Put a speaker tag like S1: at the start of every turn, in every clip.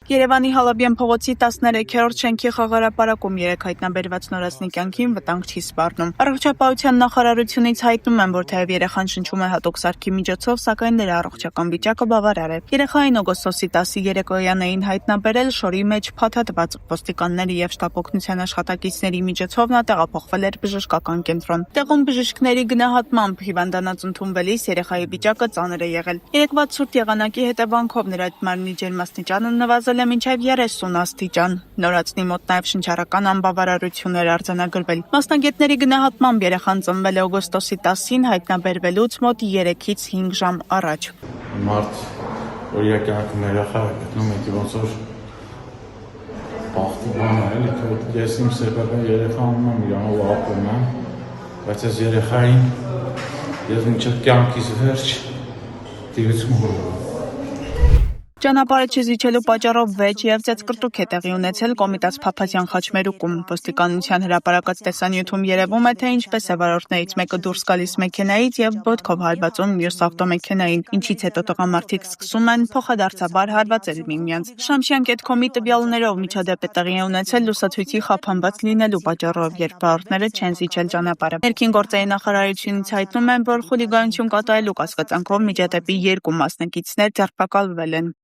S1: Երևանի Հալաբյան փողոցի 13-րդ շենքի խաղարապարակում 3 հայտնաբերված նորածնի կյանքին վտանգ չի սպառնում։ Առողջապահության նախարարությունից հայտնում են, որ թեև երեխան շնչում է հատուկ սարքի միջոցով, սակայն նրա առողջական վիճակը բավարար է։ Երեխային օգոստոսի 10-ի երեկոյան էին հայտնաբերել շորի մեջ փաթաթված։ Ոստիկանների եւ շտապօգնության աշխատակիցների միջոցով նա տեղափոխվել էր բժշկական կենտրոն։ Տեղում բժիշկների գնահատմամբ հիվանդանոց ընդունվելիս երեխայի վիճակը ծանր է եղել։ Երեկվա ցուրտ եղանակի հետևանքով նրա մարմնի ջերմաստիճանը նվազել է մինչև 30 աստիճան։ Նորածնի մոտ նաև շնչառական անբավարարություն էր արձանագրվել։ Մասնագետների գնահատմամբ երեխան ծնվել է օգոստոսի 10-ին, հայտնաբերվելուց մոտ 3-ից 5 ժամ առաջ։
S2: Մարդ, որ իր կյանքում երեխա գտնում եք ոնց որ բախտի բան է, էլի, թե ես իմ սեփական երեխա ունեմ, իրանով ապրում եմ, բայց այս երեխային ես մինչև կյանքիս վերջ տիրություն ունեմ։
S1: Ճանապարհը չզիջելու պատճառով վեճ եւ ծեծկռտուք է տեղի ունեցել Կոմիտաս Փափազյան խաչմերուկում։ Ոստիկանության հրապարակած տեսանյութում երևում է, թե ինչպես է վարորդներից մեկը դուրս գալիս մեքենայից եւ ոտքով հարվածում մյուս ավտոմեքենային, ինչից հետո տղամարդիկ սկսում են փոխադարձաբար հարվածել միմյանց։ Շամշյան.com-ի տվյալներով միջադեպ է տեղի ունեցել լուսացույցի խափանված լինելու պատճառով, երբ վարորդները չեն զիջել ճանապարհը։ Ներքին գործերի նախարարությունից հայտնում են, որ խուլիգանություն կատարելու կասկածանքով միջադեպի 2 մասնակիցներ ձերբակալվել են։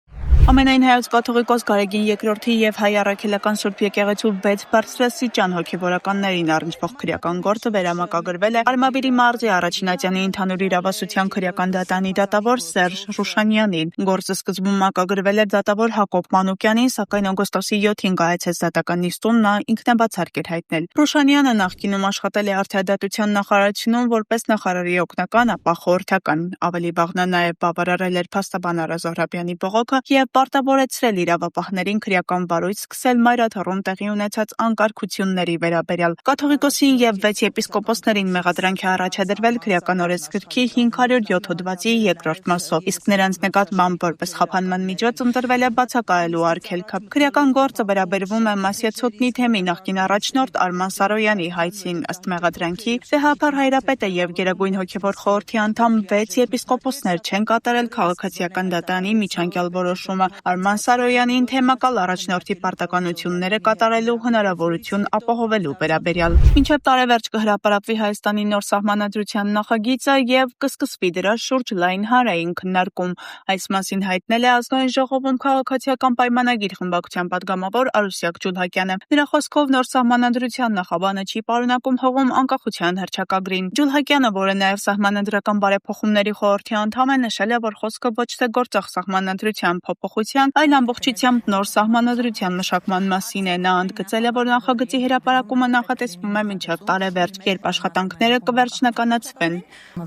S1: Ամենայն հայոց կաթողիկոս Գարեգին II եւ հայ առաքելական Սուրբ եկեղեցու 6 բարձրաստիճան հոգեվորականներին առնչվող քրեական գործը վերամակագրվել է Արմավիրի մարզի Առաջինատյանի ընդհանուր իրավասության քրեական դատանի դատավոր Սերժ Ռուշանյանին։ Գործը սկզբում մակագրվել էր դատավոր Հակոբ Մանուկյանին, սակայն օգոստոսի 7-ին կայացած դատական նիստում նա ինքնաբացարկ էր հայտնել։ Ռուշանյանը նախկինում աշխատել է Արդարադատության նախարարությունում որպես նախարարի օգնական, ապա խորհրդական։ Ավելի վաղ նա նաև բավարարել էր փաստաբան Արա Զոհրաբյանի բողոքը եւ պարտավորեցրել իրավապահներին քրեական վարույց սկսել մայրաթռում տեղի ունեցած անկարգությունների վերաբերյալ։ Կաթողիկոսին եւ 6 եպիսկոպոսներին մեղադրանք է առաջադրվել քրեական օրենսգրքի 507 հոդվածի 2-րդ մասով, իսկ նրանց նկատմամբ որպես խափանման միջոց ընտրվել է բացակայելու արգելքը։ Քրեական գործը վերաբերվում է Մասյացոտնի թեմի նախկին առաջնորդ Արման Սարոյանի հայցին։ Ըստ մեղադրանքի, Վեհափար Հայրապետը եւ Գերագույն հոգեվոր խորհրդի անդամ 6 եպիսկոպոսներ չեն կատարել քաղաքացիական դատարանի միջանկյալ որոշումը Արման Սարոյանին թեմակալ առաջնորդի պարտականությունները կատարելու հնարավորություն ապահովելու վերաբերյալ։ Մինչև տարեվերջ կհրապարակվի Հայաստանի նոր սահմանադրության նախագիծը եւ կսկսվի դրա շուրջ լայն հանրային քննարկում։ Այս մասին հայտնել է Ազգային ժողովում քաղաքացիական պայմանագիր խմբակցության պատգամավոր Արուսյակ Ջուլհակյանը։ Նրա խոսքով նոր սահմանադրության նախաբանը չի պարունակում հողում անկախության հռչակագրին։ Ջուլհակյանը, որը նաեւ սահմանադրական բարեփոխումների խորհրդի անդամ է, նշել է, որ խոսքը ոչ թե գործող սահմանադրության փոփոխության, այլ ամբողջությամբ նոր սահմանադրության մշակման մասին է։ Նա ընդգծել է, որ նախագծի հրապարակումը նախատեսվում է մինչև տարեվերջ, երբ աշխատանքները կվերջնականացվեն։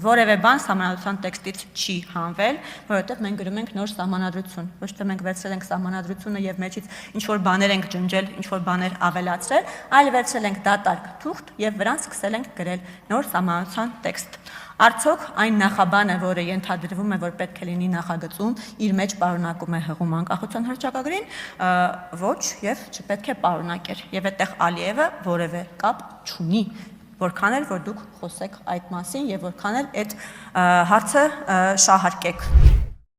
S3: Որևէ բան սահմանադրության տեքստից չի հանվել, որովհետև մենք գրում ենք նոր սահմանադրություն։ Ոչ թե մենք վերցրել ենք սահմանադրությունը եւ մեջից ինչ որ բաներ ենք ջնջել, ինչ որ բաներ ավելացրել, այլ վերցրել ենք դատարկ թուղթ եւ վրան սկսել ենք գրել նոր սահմանադրության տեքստ։ Արդյոք այն նախաբանը, որը ենթադրվում է, որ պետք է լինի նախագծում, իր մեջ պարունակում է հղում անկախության հռչակագրին, ոչ եւ չպետք է պարունակեր։ Եվ այդտեղ Ալիևը որևէ կապ չունի, որքան էլ որ դուք խոսեք այդ մասին եւ որքան էլ այդ հարցը շահարկեք։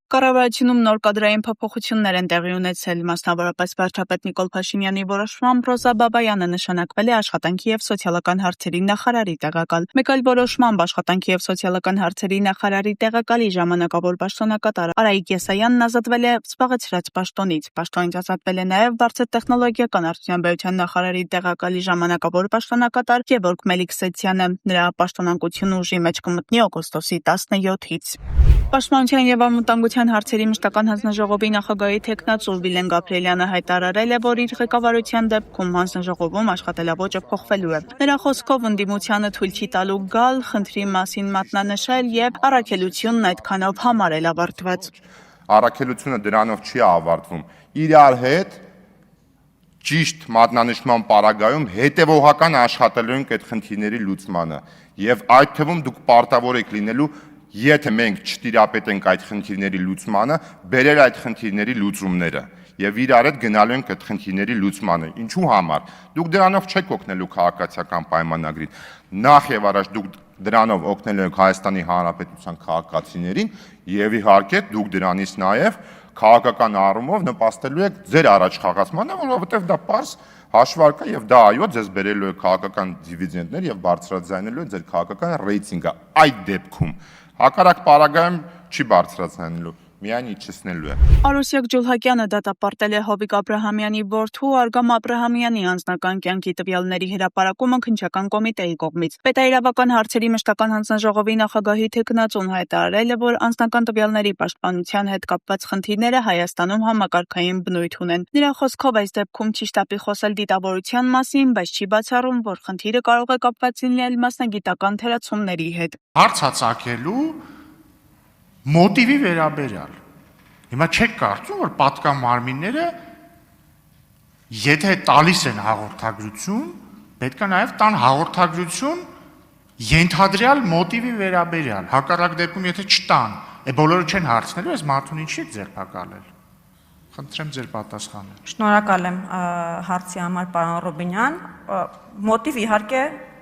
S1: Կառավարությունում նոր կադրային փոփոխություններ են տեղի ունեցել, մասնավորապես վարչապետ Նիկոլ Փաշինյանի որոշմամբ Ռոզա Բաբայանը նշանակվել է աշխատանքի եւ սոցիալական հարցերի նախարարի տեղակալ։ Մեկ այլ որոշմամբ աշխատանքի եւ սոցիալական հարցերի նախարարի տեղակալի ժամանակավոր պաշտոնակատար Արայիկ Եսայանն ազատվել է զբաղեցրած պաշտոնից։ Պաշտոնից ազատվել է նաեւ բարձր տեխնոլոգիական արդյունաբերության նախարարի տեղակալի ժամանակավոր պաշտոնակատար Գևորգ Մելիքսեթյանը։ Նրա պաշտոնակությունը ուժի մեջ կմտնի օգոստոսի 17-ից։ Պաշտպանության եւ անվտանգության հարցերի մշտական հանձնաժողովի նախագահի թեկնածու Վիլեն Գաբրիելյանը հայտարարել է, որ իր ղեկավարության դեպքում հանձնաժողովում աշխատելավոճը փոխվելու է։ Նրա խոսքով ընդդիմությանը թույլ չի տալու գալ, խնդրի մասին մատնանշել եւ առաքելությունն այդքանով համարել ավարտված։
S4: Առաքելությունը դրանով չի ավարտվում։ Իրար հետ ճիշտ մատնանշման պարագայում հետևողական աշխատելու ենք այդ խնդիրների լուծմանը եւ այդ թվում դուք պարտավոր եք լինելու Եթե մենք չտիրապետենք այդ խնդիրների լուծմանը, բերել այդ խնդիրների լուծումները եւ իրար հետ գնալու ենք այդ խնդիրների լուծմանը։ Ինչու համար։ Դուք դրանով չեք օգնելու քաղաքացիական պայմանագրին։ Նախ եւ առաջ դուք դրանով օգնելու եք Հայաստանի Հանրապետության քաղաքացիներին եւ իհարկե դուք դրանից նաեւ քաղաքական առումով նպաստելու եք ձեր առաջ խաղացմանը, որովհետև դա պարզ հաշվարկ է եւ դա այո ձեզ բերելու է քաղաքական դիվիդենդներ եւ բարձրաձայնելու է ձեր քաղաքական ռեյտինգը այդ դեպքում հակառակ պարագայում չի բարձրացնելու միայն իջեցնելու է։
S1: Արուսյակ Ջուլհակյանը դատապարտել է Հովիկ Աբրահամյանի որդու Արգամ Աբրահամյանի անձնական կյանքի տվյալների հրապարակումը քննչական կոմիտեի կողմից։ Պետաիրավական հարցերի մշտական հանձնաժողովի նախագահի թեկնածուն հայտարարել է, որ անձնական տվյալների պաշտպանության հետ կապված խնդիրները Հայաստանում համակարգային բնույթ ունեն։ Նրա խոսքով այս դեպքում չի շտապի խոսել դիտավորության մասին, բայց չի բացառում, որ խնդիրը կարող է կապված լինել մասնագիտական թերացումների հետ։
S5: Հարց հացակելու մոտիվի վերաբերյալ։ Հիմա չեք կարծում, որ պատկամարմինները եթե տալիս են հաղորդագրություն, պետք է նաև տան հաղորդագրություն ենթադրյալ մոտիվի վերաբերյալ։ Հակառակ դեպքում եթե չտան, բոլորը չեն հարցնելու, այս մարդուն ինչի եք ձերբակալել։ Խնդրեմ ձեր պատասխանը։
S3: Շնորհակալ եմ հարցի համար, պարոն Ռուբինյան։ Մոտիվ իհարկե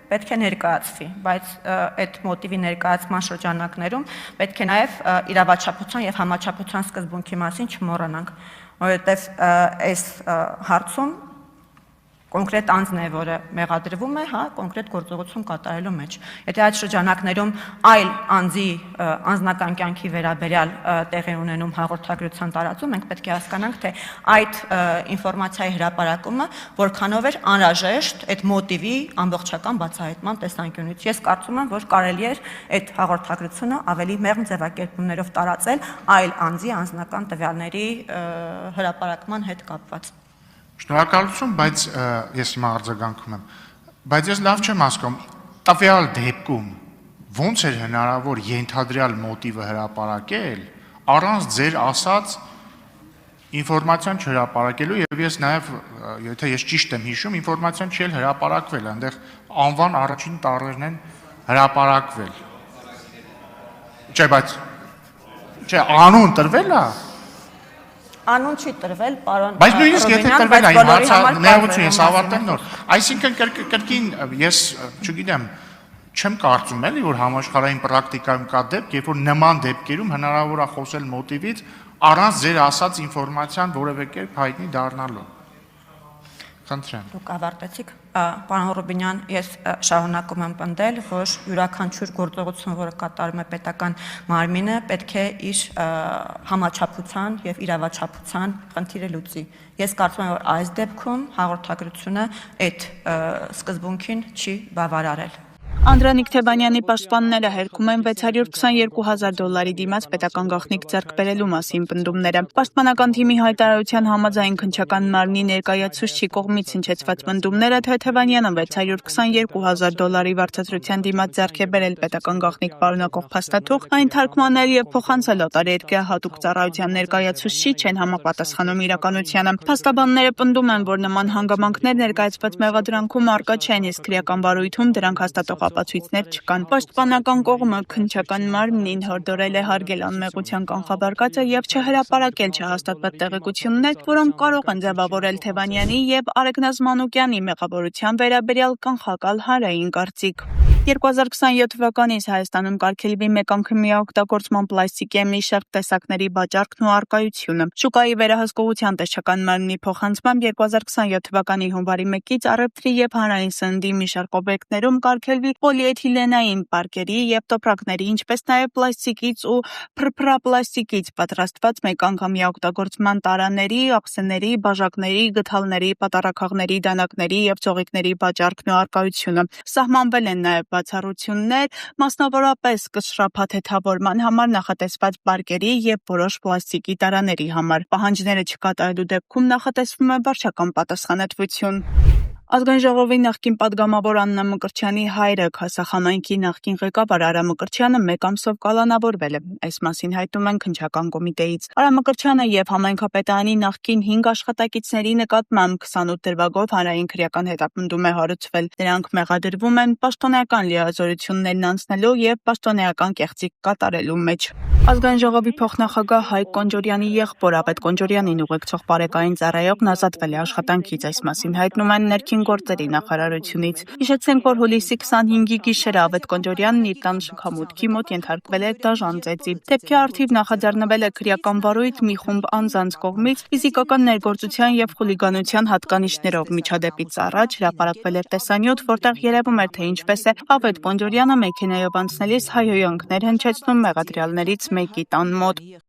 S3: պետք է ներկայացվի, բայց այդ մոտիվի ներկայացման շրջանակներում պետք է նաև իրավաչափության եւ համաչափության սկզբունքի մասին չմոռանանք, որովհետեւ այս հարցում կոնկրետ անձն է, որը մեղադրվում է, կոնկրետ գործողություն կատարելու մեջ։ Եթե այդ շրջանակներում այլ անձի անձնական կյանքի վերաբերյալ տեղի ունենում հաղորդագրության տարածում, մենք պետք է հասկանանք, թե այդ ինֆորմացիայի հրապարակումը որքանով էր անհրաժեշտ այդ մոտիվի ամբողջական բացահայտման տեսանկյունից։ Ես կարծում եմ, որ կարելի էր այդ հաղորդագրությունը ավելի մեղմ ձևակերպումներով տարածել այլ անձի անձնական տվյալների հրապարակման հետ կապված։
S5: Շնորհակալություն, բայց ես հիմա արձագանքում եմ, բայց ես լավ չեմ հասկանում, տվյալ դեպքում ոնց էր հնարավոր ենթադրյալ մոտիվը հրապարակել առանց ձեր ասած ինֆորմացիան չհրապարակելու եւ ես նաեւ եթե ես ճիշտ եմ հիշում, ինֆորմացիան չի էլ հրապարակվել, այնտեղ անվան առաջին տառերն են հրապարակվել։ Չէ, անուն տրվել է։
S3: Անուն չի տրվել, պարոն։
S5: Բայց նույնիսկ եթե տրվել է, հարցը ներողություն, ես ավարտեմ նոր։ Այսինքն կրկին ես, չգիտեմ, չեմ կարծում էլի, որ համաշխարհային պրակտիկայում կա դեպք, երբ որ նման դեպքերում հնարավոր է խոսել մոտիվից առանց ձեր ասած ինֆորմացիան որևէ կերպ հայտնի դառնալու։ Խնդրեմ։
S3: Դուք ավարտեցիք, պարոն Ռուբինյան, ես շարունակում եմ պնդել, որ յուրաքանչյուր գործողություն, որը կատարում է պետական մարմինը, պետք է իր համաչափության եւ իրավաչափության խնդիրը լուծի։ Ես կարծում եմ, որ այս դեպքում հաղորդագրությունը այդ սկզբունքին չի բավարարել։
S1: Անդրանիկ Թևանյանի պաշտպանները հերքում են $622,000 դիմաց պետական գաղտնիք ձեռք բերելու մասին պնդումները։ Պաշտպանական թիմի հայտարարության համաձայն քննչական մարմնի ներկայացուցչի կողմից հնչեցված պնդումները, թե Թևանյանը $622,000 վարձատրության դիմաց ձեռք է բերել պետական գաղտնիք պարունակող փաստաթուղթ, այն թարգմանել եւ փոխանցել օտարերկրյա հատուկ ծառայության ներկայացուցչի չեն համապատասխանում իրականությանը։ Փաստաբանները պնդում են, որ նման հանգամանքներ ներկայացված մեղադրանքում առկա չեն, իսկ քրեական բարույթում դրանք հաստատող ապացույցներ չկան։ Պաշտպանական կողմը քննչական մարմնին հորդորել է հարգել անմեղության կանխաբարկածը եւ չհրապարակել չհաստատված տեղեկություններ, որոնք կարող են ձևավորել Թևանյանի եւ Արեգնազ Մանուկյանի մեղավորության վերաբերյալ կանխակալ հանրային կարծիք։ 2027 թվականից Հայաստանում կարգելվի մեկ անգամյա օգտագործման պլաստիկի մի շարք տեսակների վաճառքն ու առկայությունը։ Շուկայի վերահսկողության տեսչական մարմնի փոխանցմամբ 2027 թվականի հունվարի 1-ից առևտրի եւ հանրային սննդի մի շարք օբյեկտներում կարգելվի պոլիէթիլենային պարկերի եւ տոպրակների, ինչպես նաեւ պլաստիկից ու փրփրապլաստիկից պատրաստված մեկ անգամյա օգտագործման տարաների, աղսների, բաժակների, գդալների, պատառաքաղների, դանակների եւ ծողիկների վաճառքն ու առկայությունը։ Սահմանվել են նաեւ բացառություններ, մասնավորապես կշռափաթեթավորման համար նախատեսված պարկերի եւ որոշ պլաստիկի տարաների համար։ Պահանջները չկատարելու դեպքում նախատեսվում է վարչական պատասխանատվություն։ Ազգային ժողովի նախկին падգամավոր Աննա Մկրտչյանի հայրը Քասախամայնքի նախկին ղեկավար Արա Մկրտչյանը մեկ ամսով կալանավորվել է։ Այս մասին հայտնում են քննչական կոմիտեից։ Արա Մկրտչյանը եւ համայնքապետարանի նախկին 5 աշխատակիցների նկատմամբ 28 դրվագով հանրային քրեական հետապնդում է հարուցվել։ Նրանք մեղադրվում են պաշտոնեական լիազորություններն անցնելու եւ պաշտոնեական կեղծիք կատարելու մեջ։ Ազգային ժողովի փոխնախագահ Հայկ Կոնջորյանի եղբոր Ապետ Կոնջորյանին ուղեկցող բարեկային ծառայողն ազատվել է աշխատանքից։ Այս մասին հայտնում են ներքին ներքին գործերի նախարարությունից։ Հիշեցնենք, որ հուլիսի 25-ի գիշերը Ավետ Կոնջորյանն իր տան շքամուտքի մոտ ենթարկվել է դաժան ծեծի։ Դեպքի առթիվ նախաձեռնվել է քրեական վարույթ մի խումբ անձանց կողմից ֆիզիկական ներգործության եւ խուլիգանության հատկանիշներով միջադեպից առաջ հրապարակվել էր տեսանյութ, որտեղ երևում էր, թե ինչպես է Ավետ Կոնջորյանը մեքենայով անցնելիս հայհոյանքներ հնչեցնում մեղադրյալներից մեկի տան մոտ։